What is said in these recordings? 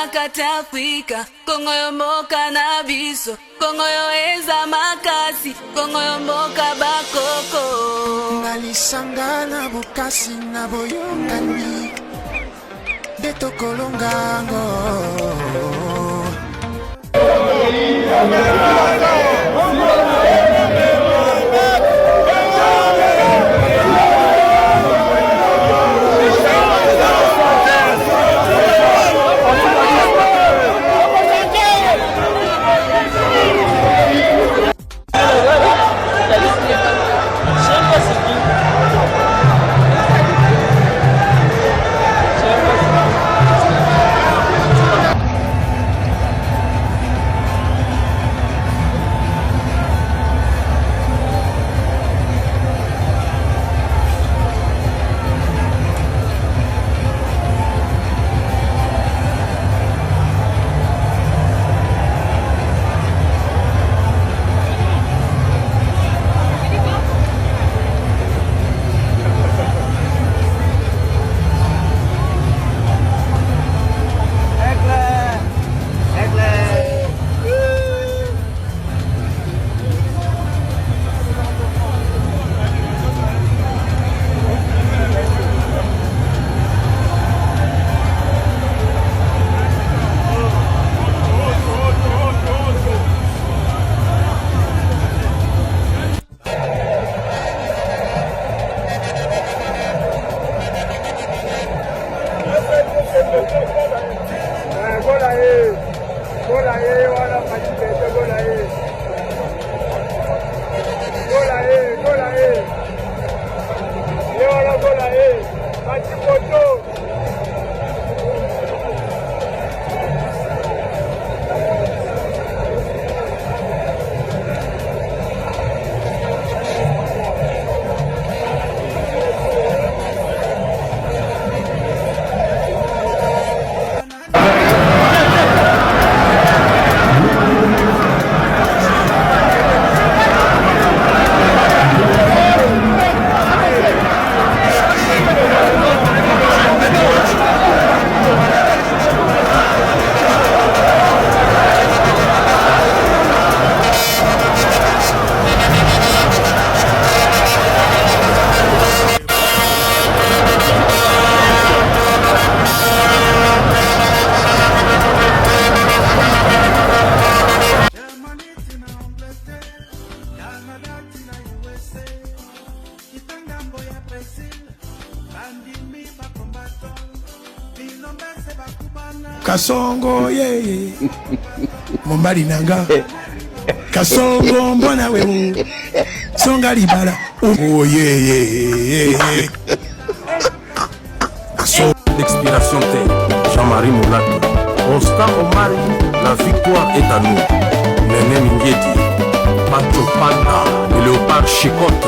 kati Afrika, Kongo yomoka na biso, Kongo yoeza makasi, Kongo yomoka bakoko. Nalisanga na bukasi na boyongani, Beto Kolongango. Kasongo ye Mombali nanga Kasongo mbona we Songa libala oh ye L'expiration T, Jean-Marie Moulato. Constant Omar, la victoire est à nous. Nene Mingueti, Pacho Panda, le léopard Chicotte.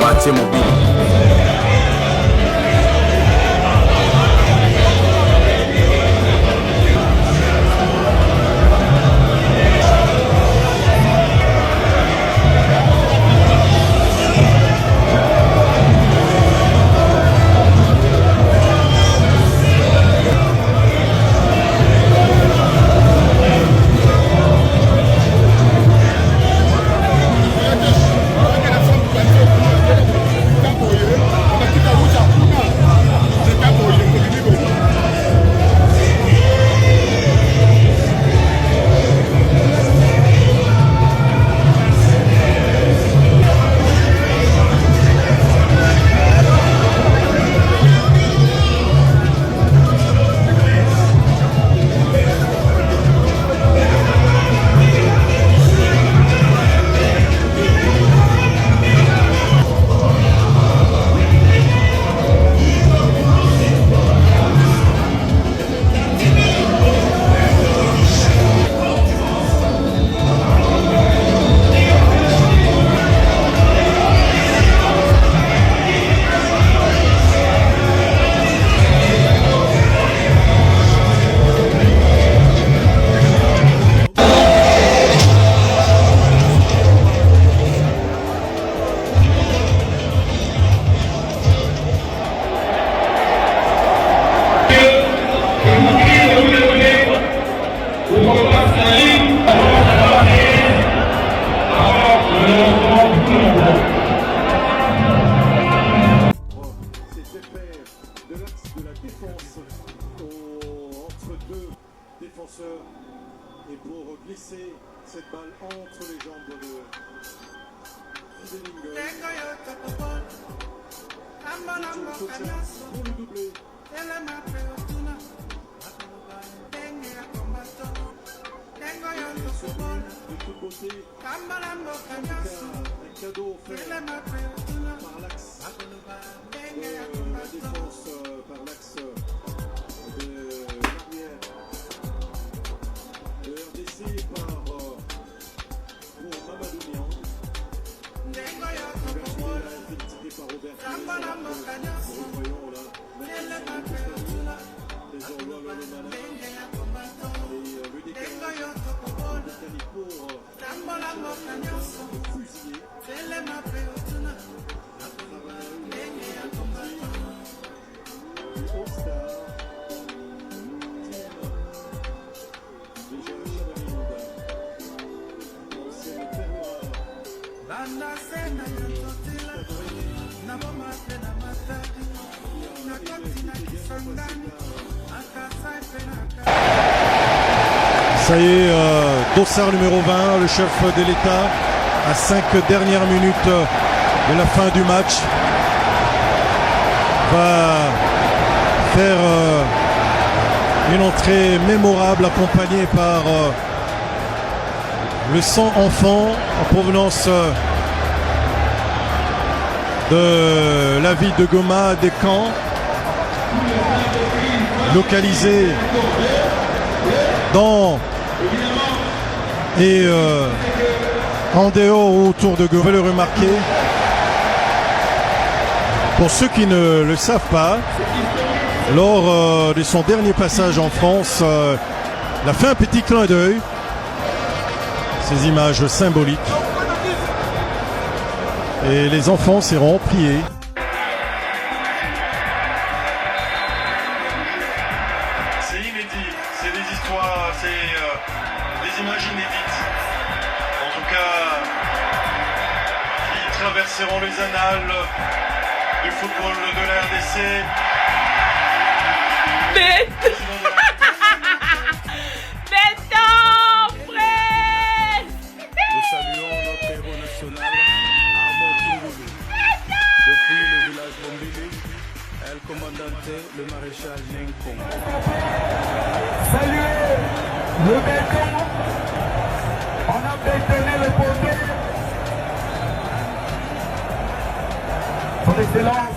Mathieu Mobile. Ça y est, Dossard numéro 20, le chef de l'État, à 5 dernières minutes de la fin du match, va faire une entrée mémorable accompagnée par le 100 enfants en provenance de la ville de Goma, des camps, localisés dans et en dehors ou autour de Goma. Vous le remarquer, pour ceux qui ne le savent pas, lors de son dernier passage en France, il a fait un petit clin d'œil. Ces images symboliques. Et les enfants seront priés. C'est inédit, c'est des histoires, c'est des images inédites. En tout cas, qui traverseront les annales du football de la RDC. Nous saluons notre héros national, Armand Touloulou. Depuis le village Bombili, El Commandante, le maréchal Nenkong. Saluez le béton. On a bétonné le poteau. Son Excellence.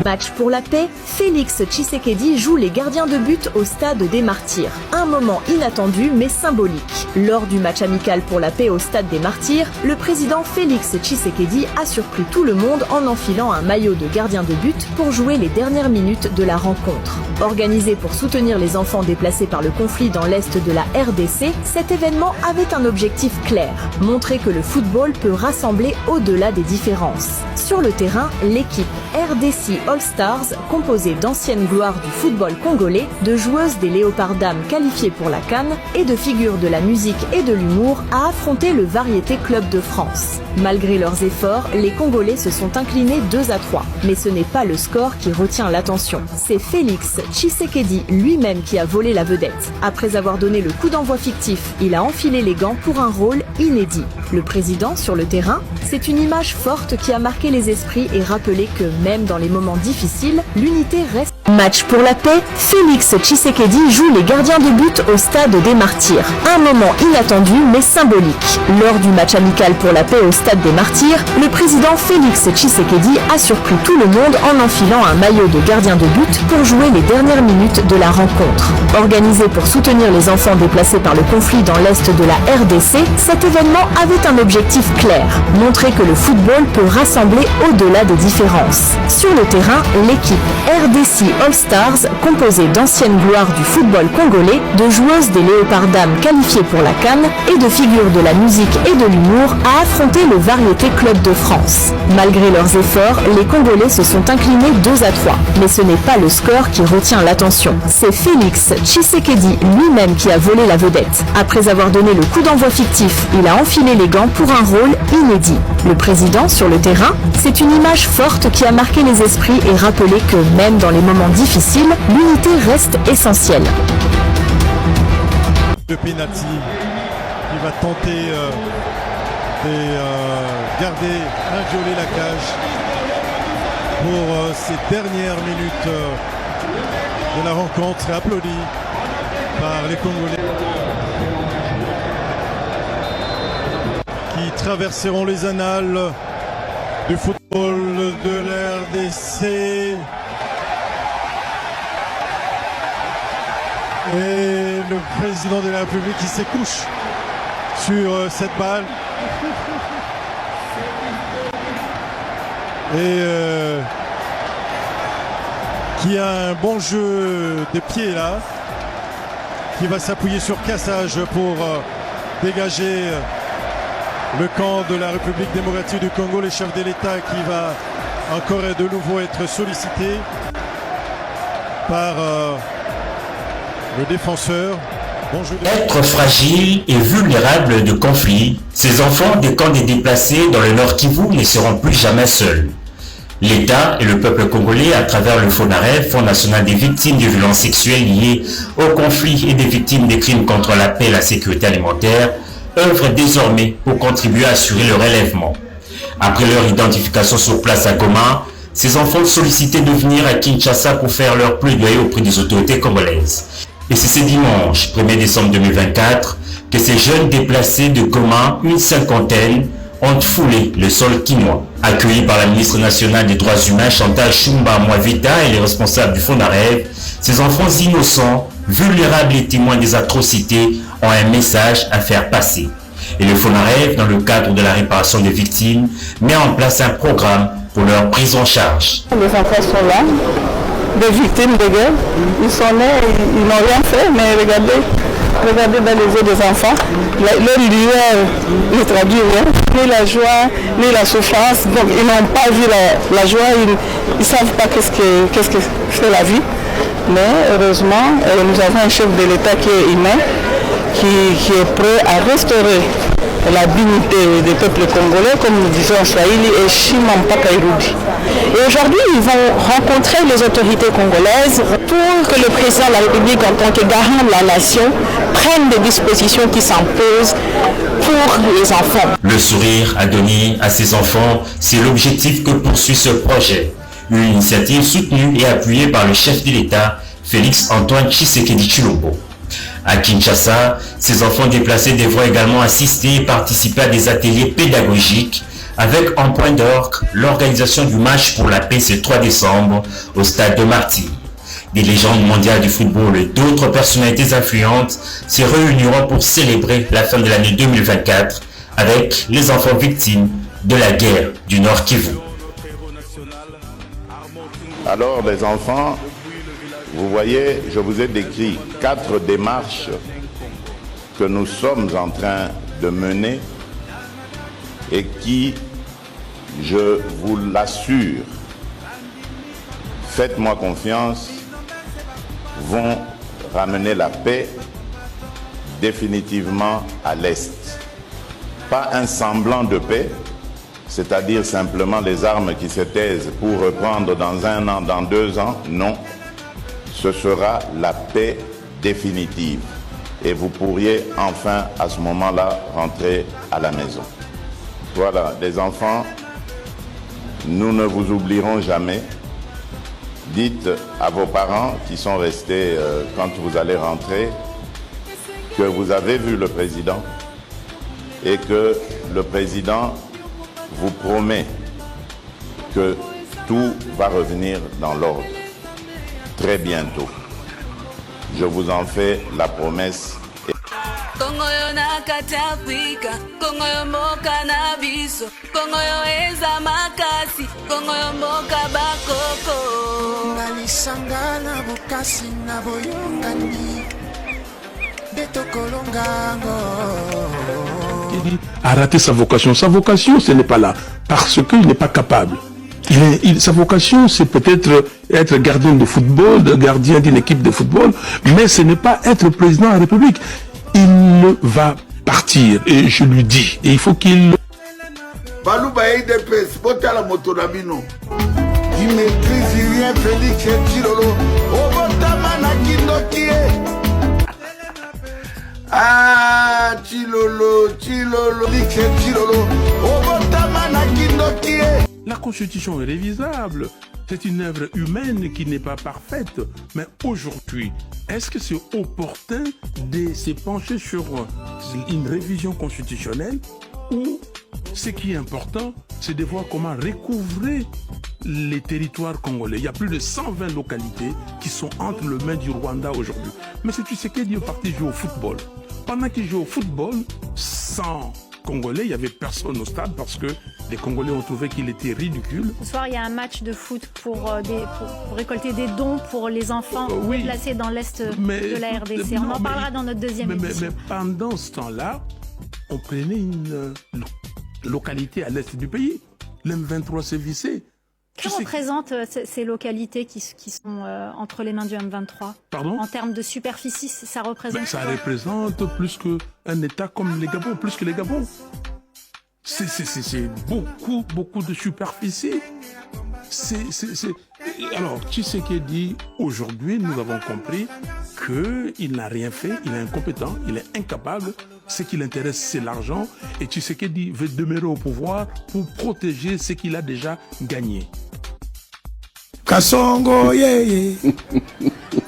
Match pour la paix, Félix Tshisekedi joue les gardiens de but au stade des Martyrs. Un moment inattendu mais symbolique. Lors du match amical pour la paix au stade des Martyrs, le président Félix Tshisekedi a surpris tout le monde en enfilant un maillot de gardien de but pour jouer les dernières minutes de la rencontre. Organisé pour soutenir les enfants déplacés par le conflit dans l'est de la RDC, cet événement avait un objectif clair, montrer que le football peut rassembler au-delà des différences. Sur le terrain, l'équipe RDC All Stars, composée d'anciennes gloires du football congolais, de joueuses des Léopards Dames qualifiées pour la CAN et de figures de la musique et de l'humour, a affronté le Variété Club de France. Malgré leurs efforts, les Congolais se sont inclinés 2-3. Mais ce n'est pas le score qui retient l'attention. C'est Félix Tshisekedi lui-même qui a volé la vedette. Après avoir donné le coup d'envoi fictif, il a enfilé les gants pour un rôle inédit. Le président sur le terrain, c'est une image forte qui a marqué les esprits et rappelé que même dans les moments difficiles, l'unité reste. Match pour la paix, Félix Tshisekedi joue les gardiens de but au stade des Martyrs. Un moment inattendu mais symbolique. Lors du match amical pour la paix au stade des Martyrs, le président Félix Tshisekedi a surpris tout le monde en enfilant un maillot de gardien de but pour jouer les dernières minutes de la rencontre. Organisé pour soutenir les enfants déplacés par le conflit dans l'est de la RDC, cet événement avait un objectif clair, montrer que le football peut rassembler au-delà des différences. Sur le terrain, l'équipe RDC All Stars, composée d'anciennes gloires du football congolais, de joueuses des Léopards Dames qualifiées pour la CAN et de figures de la musique et de l'humour, a affronté le Variété Club de France. Malgré leurs efforts, les Congolais se sont inclinés 2-3. Mais ce n'est pas le score qui retient l'attention. C'est Félix Tshisekedi lui-même qui a volé la vedette. Après avoir donné le coup d'envoi fictif, il a enfilé les gants pour un rôle inédit. Le président sur le terrain, c'est une image forte qui a marqué les esprits et rappelé que même dans les moments difficile, l'unité reste essentielle. Le penalty qui va tenter de garder inviolée la cage pour ces dernières minutes de la rencontre, et applaudi par les Congolais qui traverseront les annales du football de l'RDC. Et le président de la République qui s'écouche sur cette balle. Et qui a un bon jeu de pied là, qui va s'appuyer sur Cassage pour dégager le camp de la République démocratique du Congo, les chefs de l'État, qui va encore et de nouveau être sollicité par le défenseur. Être fragile et vulnérable de conflits, ces enfants des camps des déplacés dans le Nord Kivu ne seront plus jamais seuls. L'État et le peuple congolais, à travers le FONAREV, Fonds national des victimes de violences sexuelles liées aux conflits et des victimes des crimes contre la paix et la sécurité alimentaire, œuvrent désormais pour contribuer à assurer le relèvement. Après leur identification sur place à Goma, ces enfants sollicitaient de venir à Kinshasa pour faire leur plaidoyer auprès des autorités congolaises. Et c'est ce dimanche 1er décembre 2024 que ces jeunes déplacés de Goma, une cinquantaine, ont foulé le sol quinois. Accueillis par la ministre nationale des droits humains Chantal Chumba Mwavita et les responsables du FONAREV, ces enfants innocents, vulnérables et témoins des atrocités ont un message à faire passer. Et le FONAREV, dans le cadre de la réparation des victimes, met en place un programme pour leur prise en charge. Les enfants sont là, des victimes de guerre. Ils sont nés, ils n'ont rien fait, mais regardez dans les yeux des enfants, leur lueur ne traduit rien, ni la joie, ni la souffrance. Donc ils n'ont pas vu la joie, ils ne savent pas qu'est-ce que fait la vie. Mais heureusement, nous avons un chef de l'État qui est humain, qui est prêt à restaurer la dignité des peuples congolais, comme nous disons en Swahili, et Shimampaka Irudi. Et aujourd'hui, ils vont rencontrer les autorités congolaises pour que le président de la République, en tant que garant de la nation, prenne des dispositions qui s'imposent pour les enfants. Le sourire à donner à ces enfants, c'est l'objectif que poursuit ce projet. Une initiative soutenue et appuyée par le chef de l'État, Félix Antoine Tshisekedi Tshilombo. À Kinshasa, ces enfants déplacés devront également assister et participer à des ateliers pédagogiques avec en point d'orgue l'organisation du match pour la paix ce 3 décembre au stade de Martyrs. Des légendes mondiales du football et d'autres personnalités influentes se réuniront pour célébrer la fin de l'année 2024 avec les enfants victimes de la guerre du Nord Kivu. Alors les enfants, vous voyez, je vous ai décrit 4 démarches que nous sommes en train de mener et qui, je vous l'assure, faites-moi confiance, vont ramener la paix définitivement à l'Est. Pas un semblant de paix, c'est-à-dire simplement les armes qui se taisent pour reprendre dans 1 an, dans 2 ans, non. Ce sera la paix définitive. Et vous pourriez enfin, à ce moment-là, rentrer à la maison. Voilà, les enfants, nous ne vous oublierons jamais. Dites à vos parents qui sont restés quand vous allez rentrer que vous avez vu le président et que le président vous promet que tout va revenir dans l'ordre. Très bientôt. Je vous en fais la promesse. Kongoyo na kati Afrika, Kongoyo mboka na biso, Kongoyo eza makasi, Kongoyo mboka bakoko. Nalisanga na bukasi na boyongani, beto kolongango. A raté sa vocation. Sa vocation, ce n'est pas là, parce qu'il n'est pas capable. Sa vocation, c'est peut-être être gardien de football, gardien d'une équipe de football, mais ce n'est pas être président de la République. Il va partir, et je lui dis, et il faut qu'il... Il maîtrise rien, Félix Tshilolo. Ah, Chilolo, Chilolo, Chilolo, La Constitution est révisable. C'est une œuvre humaine qui n'est pas parfaite. Mais aujourd'hui, est-ce que c'est opportun de se pencher sur une révision constitutionnelle ou ce qui est important, c'est de voir comment recouvrer les territoires congolais. Il y a plus de 120 localités qui sont entre les mains du Rwanda aujourd'hui. Mais si tu sais qu'il est parti jouer au football. Pendant qu'il joue au football, sans Congolais, il n'y avait personne au stade parce que les Congolais ont trouvé qu'il était ridicule. Ce soir, il y a un match de foot pour récolter des dons pour les enfants déplacés dans l'Est de la RDC. On en parlera dans notre deuxième émission. Mais pendant ce temps-là, on prenait une localité à l'Est du pays. L'M23 s'est vissé. Que représentent ces localités qui sont entre les mains du M23? Pardon? En termes de superficie, ça représente ça représente plus qu'un État comme les Gabon, plus que les Gabon. C'est beaucoup de superficie. Alors, Tshisekedi, aujourd'hui, nous avons compris qu'il n'a rien fait, il est incompétent, il est incapable. Ce qui l'intéresse, c'est l'argent. Et Tshisekedi veut demeurer au pouvoir pour protéger ce qu'il a déjà gagné. Kasongo yeye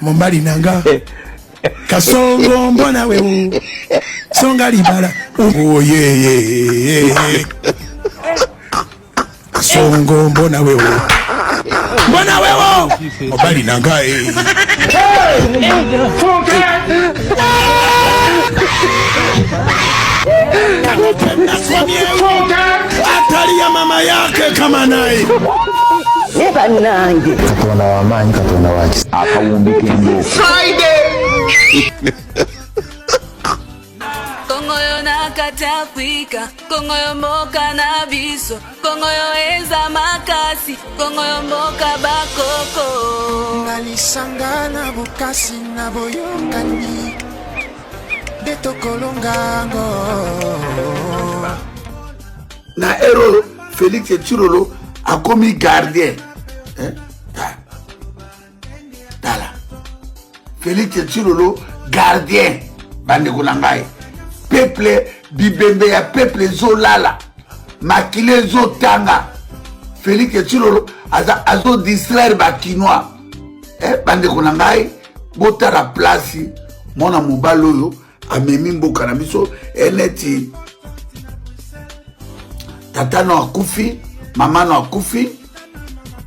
Mombali nanga Kasongo mbona wewe Songa libala Oh yeye Kasongo mbona wewe Mombali nanga Atali ya mama yake kama naye Katonda w'amaanyi Katonda waki akawumbika enjoofu Kongo yo nakati Afrika, Kongo yo mboka na biso, Kongo yo eza makasi, Kongo yo mboka bakoko. Nalisanga na bukasi na boyokani Beto kolongango Na ero Félix Tshilolo a commis gardien. Tala. Félix Tshilolo gardien. Bande Kunangai. Peuple bibembe ya peuple zolala. Makile zotanga. Félix Tshilolo azo distraire ba kinois. Bande Kunangai. Bota la place. Mona mobalo yo. Amemi mboka na biso. Eneti. Tata no akufi. Maman no akufi.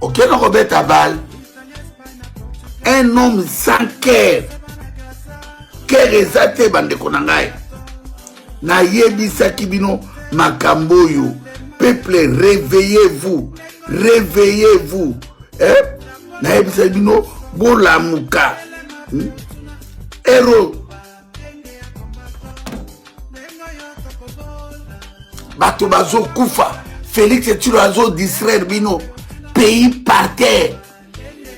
Ok, no Robert Abal. Un homme sans cœur. Cœur ezate bande konangai. Na yebisa kibino makamboyo. Peuple, réveillez-vous. Réveillez-vous. Na yebisa kibino bolamuka. Héros. Bato bazo kufa. Félix Tshilolo azo distraire bino. Pays par terre.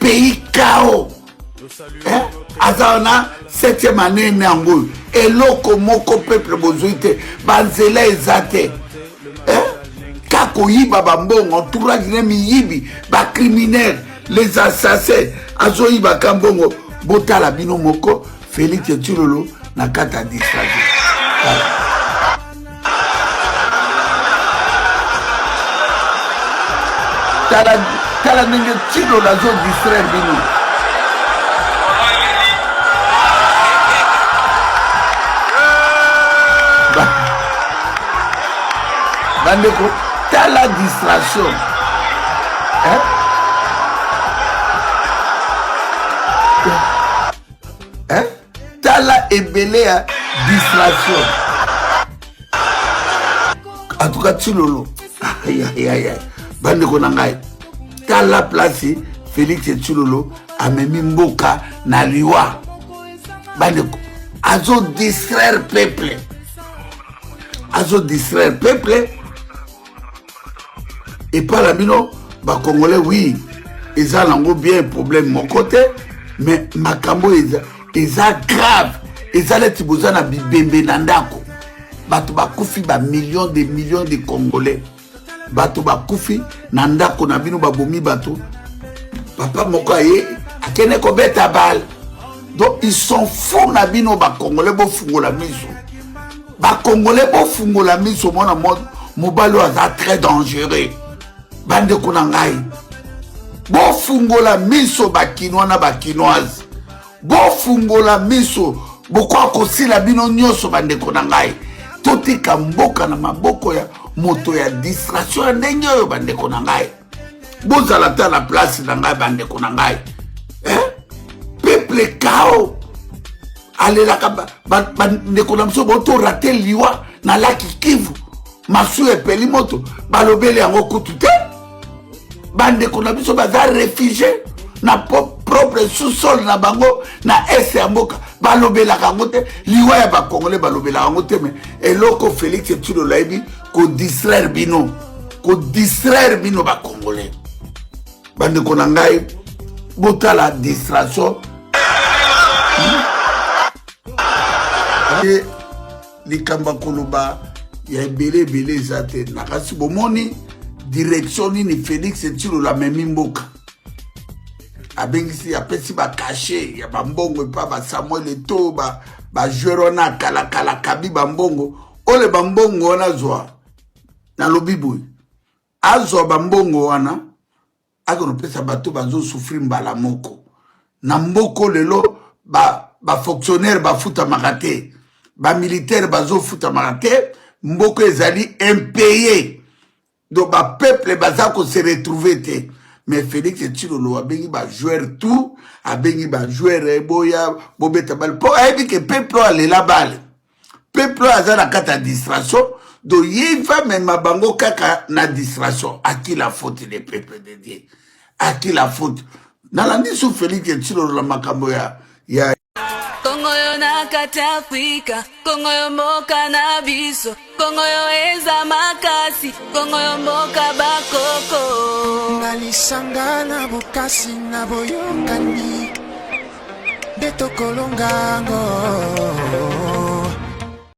Pays chaos. Azana 7e année nango. Eloko moko peuple bozoite. Banzela ezate. Kako yiba bambongo. Entourage nemi yibi. Ba criminels. Les assassins. Azo yiba kambongo. Botala bino moko. Félix Tshilolo na kata distraire. Tala nenge Tshilolo nazo distraire bino. Bandeko, tala distraction. Tala ebele ya distraction. En tout cas Tshilolo. Aïe. Bandeko nangai. Tala place Félix Tshilolo amemi mboka na liwa. Bandeko azo distraire peuple. Et par la bino ba Congolais oui, ils ont lango bien problème mon côté, mais makambo eza grave. Ils allaient tibozana bibembe nandako. Bato ba kufi ba millions de Congolais. Bato ba kufi nandako na bino ba bomi bato. Papa moko aye akene ko beta bal. Donc ils sont fous na bino ba Congolais bo fungola miso. Ba Congolais bo fungola miso mona mobalo aza très dangereux. Bande kunangai. Bo fungola miso ba Kinois na ba Kinoise. Bo fungola miso bokwa kosila bino nyoso bande kunangai. Totika mboka na maboko ya moto ya distraction ndenge oyo bande kunangai. Bozala ta la place na ngai bande kunangai. Peuple kao allez la ndeko na biso boto raté liwa na laki Kivu masu epeli moto balobeli yango kutu te bandeko na biso baza réfugié na propre sous-sol na bango na est ya mboka balobelaka yango te liwa ya bakongole balobelaka yango te mais eloko Félix Tshisekedi loyebi ko distraire bino bakongole bandeko na ngai botala distraction likamba koloba ya ebele zate nakasi bomoni direction ni Félix Tshisekedi la memi mboka abengisi apesi ba caché ya bambongo pa ba Samuel Eto'o ba joueur na kala kabi bambongo ole bambongo wana zwa na lobibu azwa bambongo wana akono pesa bato bazo souffrir mbala moko na mboko lelo ba fonctionnaire ba futa makate ba militaire bazo futa makate mboko ezali impayé donc ba peuple baza ko se retrouver te mais Félix Tshisekedi abengi ba joueur tout abengi ba joueur boya bobeta bal po ayebi ke peuple alela bale peuple azana kata distraction donc yiva même bango kaka na distraction à qui la faute des peuples de Dieu à qui la faute nalandi sous Félix Tshisekedi la makambo ya Kongo yo na kati Afrika, Kongo yo mboka na biso, Kongo yo eza makasi, Kongo yo mboka bakoko. Nalisanga na bukasi na boyokani, Beto kolongango.